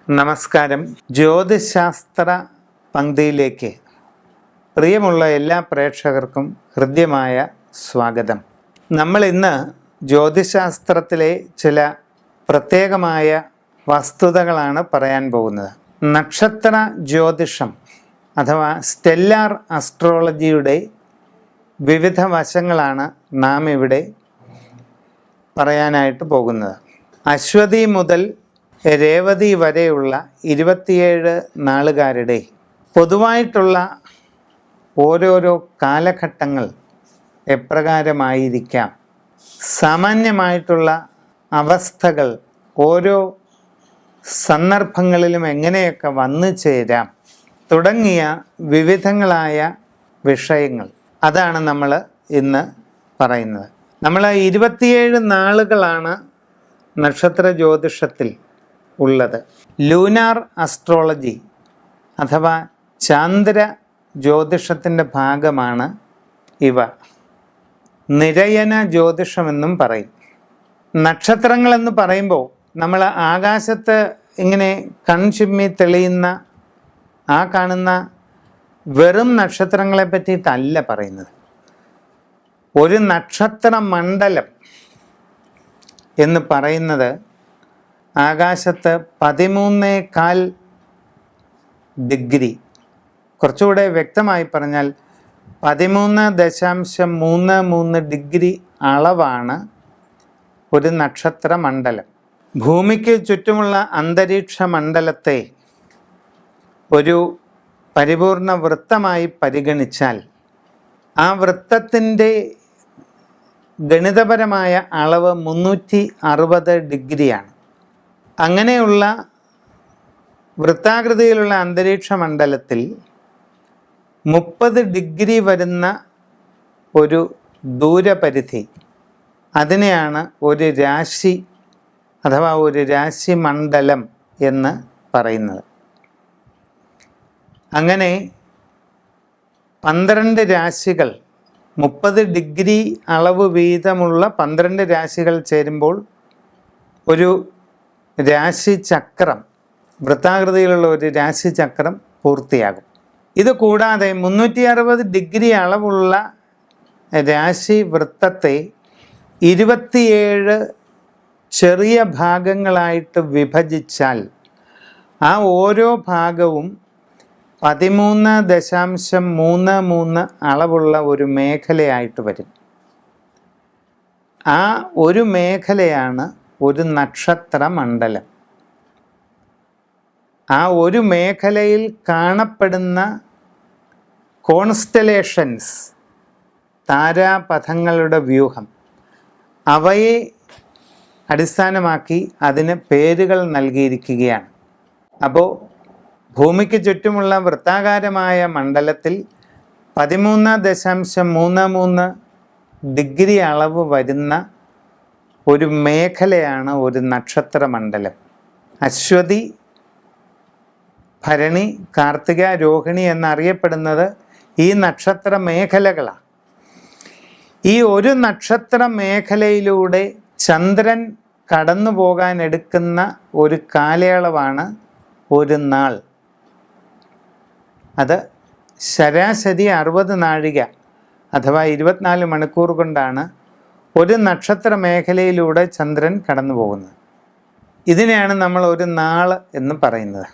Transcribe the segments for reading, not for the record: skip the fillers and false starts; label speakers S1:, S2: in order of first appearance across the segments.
S1: നമസ്കാരം. ജ്യോതിശാസ്ത്ര പങ്ക്തിയിലേക്ക് പ്രിയമുള്ള എല്ലാ പ്രേക്ഷകർക്കും ഹൃദ്യമായ സ്വാഗതം. നമ്മൾ ഇന്ന് ജ്യോതിശാസ്ത്രത്തിലെ ചില പ്രത്യേകമായ വസ്തുതകളാണ് പറയാൻ പോകുന്നത്. നക്ഷത്ര ജ്യോതിഷം അഥവാ സ്റ്റെല്ലാർ അസ്ട്രോളജിയുടെ വിവിധ വശങ്ങളാണ് നാം ഇവിടെ പറയാനായിട്ട് പോകുന്നത്. അശ്വതി മുതൽ രേവതി വരെയുള്ള 27 നാളുകാരുടെ പൊതുവായിട്ടുള്ള ഓരോരോ കാലഘട്ടങ്ങൾ എപ്രകാരമായിരിക്കാം, സാമാന്യമായിട്ടുള്ള അവസ്ഥകൾ ഓരോ സന്ദർഭങ്ങളിലും എങ്ങനെയൊക്കെ വന്നു ചേരാം തുടങ്ങിയ വിവിധങ്ങളായ വിഷയങ്ങൾ, അതാണ് നമ്മൾ ഇന്ന് പറയുന്നത്. നമ്മൾ 27 നാളുകളാണ് നക്ഷത്ര ജ്യോതിഷത്തിൽ ഉള്ളത്. ലൂനാർ അസ്ട്രോളജി അഥവാ ചാന്ദ്ര ജ്യോതിഷത്തിൻ്റെ ഭാഗമാണ് ഇവ. നിരയന ജ്യോതിഷമെന്നും പറയും. നക്ഷത്രങ്ങളെന്ന് പറയുമ്പോൾ നമ്മൾ ആകാശത്ത് ഇങ്ങനെ കൺചിമ്മി തെളിയുന്ന ആ കാണുന്ന വെറും നക്ഷത്രങ്ങളെ പറ്റിയിട്ടല്ല പറയുന്നത്. ഒരു നക്ഷത്ര മണ്ഡലം എന്ന് പറയുന്നത് ആകാശത്ത് 13.25 ഡിഗ്രി, കുറച്ചുകൂടെ വ്യക്തമായി പറഞ്ഞാൽ 13.33 ഡിഗ്രി അളവാണ് ഒരു നക്ഷത്ര മണ്ഡലം. ഭൂമിക്ക് ചുറ്റുമുള്ള അന്തരീക്ഷ മണ്ഡലത്തെ ഒരു പരിപൂർണ വൃത്തമായി പരിഗണിച്ചാൽ ആ വൃത്തത്തിൻ്റെ ഗണിതപരമായ അളവ് 360 ഡിഗ്രിയാണ്. അങ്ങനെയുള്ള വൃത്താകൃതിയിലുള്ള അന്തരീക്ഷ മണ്ഡലത്തിൽ 30 ഡിഗ്രി വരുന്ന ഒരു ദൂരപരിധി, അതിനെയാണ് ഒരു രാശി അഥവാ ഒരു രാശി മണ്ഡലം എന്ന് പറയുന്നത്. അങ്ങനെ 12 രാശികൾ, 30 ഡിഗ്രി അളവ് വീതമുള്ള 12 രാശികൾ ചേരുമ്പോൾ ഒരു രാശിചക്രം, വൃത്താകൃതിയിലുള്ള ഒരു രാശിചക്രം പൂർത്തിയാകും. ഇത് കൂടാതെ 360 ഡിഗ്രി അളവുള്ള രാശി വൃത്തത്തെ 27 ചെറിയ ഭാഗങ്ങളായിട്ട് വിഭജിച്ചാൽ ആ ഓരോ ഭാഗവും 13.33 അളവുള്ള ഒരു മേഖലയായിട്ട് വരും. ആ ഒരു മേഖലയാണ് ഒരു നക്ഷത്ര മണ്ഡലം. ആ ഒരു മേഖലയിൽ കാണപ്പെടുന്ന കോൺസ്റ്റലേഷൻസ്, താരാപഥങ്ങളുടെ വ്യൂഹം, അവയെ അടിസ്ഥാനമാക്കി അതിന് പേരുകൾ നൽകിയിരിക്കുകയാണ്. അപ്പോൾ ഭൂമിക്ക് ചുറ്റുമുള്ള വൃത്താകാരമായ മണ്ഡലത്തിൽ 13.33 ഡിഗ്രി അളവ് വരുന്ന ഒരു മേഖലയാണ് ഒരു നക്ഷത്ര മണ്ഡലം. അശ്വതി, ഭരണി, കാർത്തിക, രോഹിണി എന്നറിയപ്പെടുന്നത് ഈ നക്ഷത്ര മേഖലകളാണ്. ഈ ഒരു നക്ഷത്ര മേഖലയിലൂടെ ചന്ദ്രൻ കടന്നു പോകാൻ എടുക്കുന്ന ഒരു കാലയളവാണ് ഒരു നാൾ. അത് ശരാശരി 60 നാഴിക അഥവാ 24 മണിക്കൂർ കൊണ്ടാണ് ഒരു നക്ഷത്ര മേഖലയിലൂടെ ചന്ദ്രൻ കടന്നു പോകുന്നത്. ഇതിനെയാണ് നമ്മൾ ഒരു നാൾ എന്ന് പറയുന്നത്.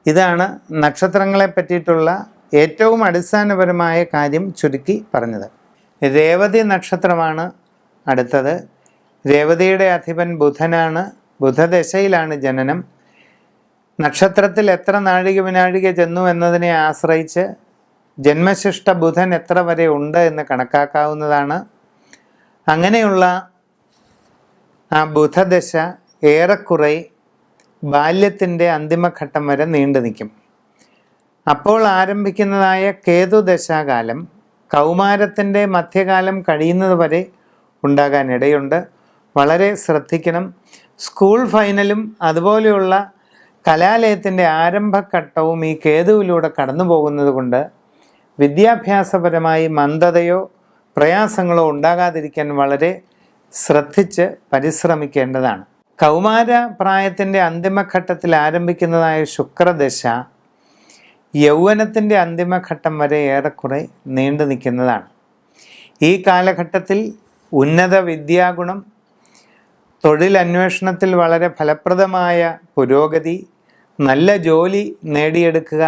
S1: ഇതാണ് നക്ഷത്രങ്ങളെ പറ്റിയിട്ടുള്ള ഏറ്റവും അടിസ്ഥാനപരമായ കാര്യം ചുരുക്കി പറഞ്ഞത്. രേവതി നക്ഷത്രമാണ് അടുത്തത്. രേവതിയുടെ അധിപൻ ബുധനാണ്. ബുധദശയിലാണ് ജനനം. നക്ഷത്രത്തിൽ എത്ര നാഴിക വിനാഴിക ചെന്നു എന്നതിനെ ആശ്രയിച്ച് ജന്മശിഷ്ട ബുധൻ എത്ര വരെ ഉണ്ട് എന്ന് കണക്കാക്കാവുന്നതാണ്. അങ്ങനെയുള്ള ആ ബുധദശ ഏറെക്കുറെ ബാല്യത്തിൻ്റെ അന്തിമഘട്ടം വരെ നീണ്ടു നിൽക്കും. അപ്പോൾ ആരംഭിക്കുന്നതായ കേതുദശാകാലം കൗമാരത്തിൻ്റെ മധ്യകാലം കഴിയുന്നത് വരെ ഉണ്ടാകാനിടയുണ്ട്. വളരെ ശ്രദ്ധിക്കണം. സ്കൂൾ ഫൈനലും അതുപോലെയുള്ള കലാലയത്തിൻ്റെ ആരംഭഘട്ടവും ഈ കേതുവിലൂടെ കടന്നു പോകുന്നത് കൊണ്ട് വിദ്യാഭ്യാസപരമായി മന്ദതയോ പ്രയാസങ്ങളോ ഉണ്ടാകാതിരിക്കാൻ വളരെ ശ്രദ്ധിച്ച് പരിശ്രമിക്കേണ്ടതാണ്. കൗമാര പ്രായത്തിൻ്റെ അന്തിമഘട്ടത്തിൽ ആരംഭിക്കുന്നതായ ശുക്രദശ യൗവനത്തിൻ്റെ അന്തിമഘട്ടം വരെ ഏറെക്കുറെ നീണ്ടു നിൽക്കുന്നതാണ്. ഈ കാലഘട്ടത്തിൽ ഉന്നത വിദ്യാഗുണം, തൊഴിലന്വേഷണത്തിൽ വളരെ ഫലപ്രദമായ പുരോഗതി, നല്ല ജോലി നേടിയെടുക്കുക,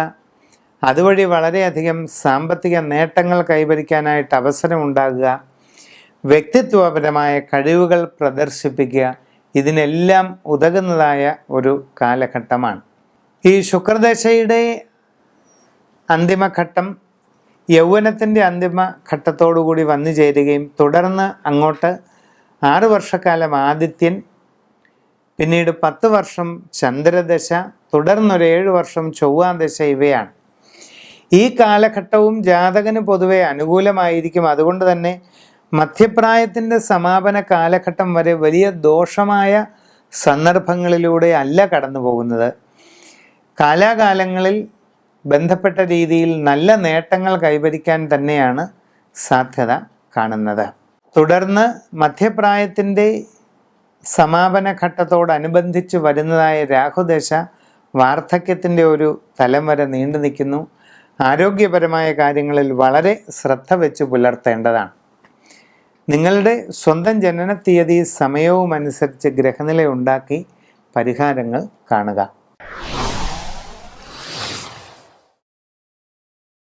S1: അതുവഴി വളരെയധികം സാമ്പത്തിക നേട്ടങ്ങൾ കൈവരിക്കാനായിട്ട് അവസരമുണ്ടാകുക, വ്യക്തിത്വപരമായ കഴിവുകൾ പ്രദർശിപ്പിക്കുക, ഇതിനെല്ലാം ഉതകുന്നതായ ഒരു കാലഘട്ടമാണ്. ഈ ശുക്രദശയുടെ അന്തിമഘട്ടം യൗവനത്തിൻ്റെ അന്തിമഘട്ടത്തോടുകൂടി വന്നു ചേരുകയും തുടർന്ന് അങ്ങോട്ട് 6 വർഷക്കാലം ആദിത്യൻ, പിന്നീട് 10 വർഷം ചന്ദ്രദശ, തുടർന്നൊരു 7 വർഷം ചൊവ്വാദശ ഇവയാണ്. ഈ കാലഘട്ടവും ജാതകന് പൊതുവെ അനുകൂലമായിരിക്കും. അതുകൊണ്ട് തന്നെ മധ്യപ്രായത്തിൻ്റെ സമാപന കാലഘട്ടം വരെ വലിയ ദോഷമായ സന്ദർഭങ്ങളിലൂടെ അല്ല കടന്നു പോകുന്നത്. കാലാകാലങ്ങളിൽ ബന്ധപ്പെട്ട രീതിയിൽ നല്ല നേട്ടങ്ങൾ കൈവരിക്കാൻ തന്നെയാണ് സാധ്യത കാണുന്നത്. തുടർന്ന് മധ്യപ്രായത്തിൻ്റെ സമാപന ഘട്ടത്തോടനുബന്ധിച്ച് വരുന്നതായ രാഹുദശ വാർദ്ധക്യത്തിൻ്റെ ഒരു തലം വരെ നീണ്ടു നിൽക്കുന്നു. ആരോഗ്യപരമായ കാര്യങ്ങളിൽ വളരെ ശ്രദ്ധ വെച്ച് പുലർത്തേണ്ടതാണ്. നിങ്ങളുടെ സ്വന്തം ജനനത്തീയതി സമയവും അനുസരിച്ച് ഗ്രഹനില ഉണ്ടാക്കി പരിഹാരങ്ങൾ കാണുക.